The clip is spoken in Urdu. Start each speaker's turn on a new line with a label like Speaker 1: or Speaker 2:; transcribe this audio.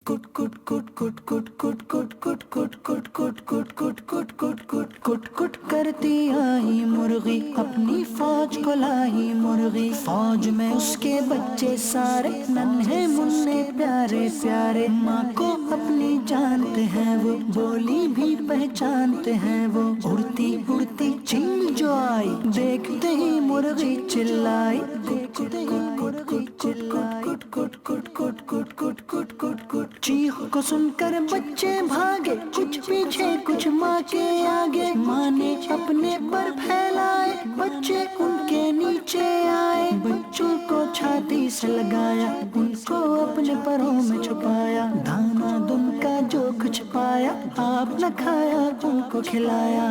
Speaker 1: کٹ کرتی آئی مرغی اپنی فوج کو لائی مرغی، فوج میں اس کے بچے سارے ننھے منھے پیارے پیارے، ماں کو اپنی جانتے ہیں وہ، بولی بھی پہچانتے ہیں وہ، اڑتی اڑتی چیل جو آئی دیکھتے ہی مرغی چلائی، چیخ کو سن کر بچے بھاگے، کچھ پیچھے کچھ ماں کے آگے، ماں نے اپنے پر پھیلائے بچے ان کے نیچے آئے، بچوں کو چھاتی سے لگایا ان کو اپنے پروں میں چھپایا، دانا دن کا جو کچھ پایا آپ نہ کھایا ان کو کھلایا۔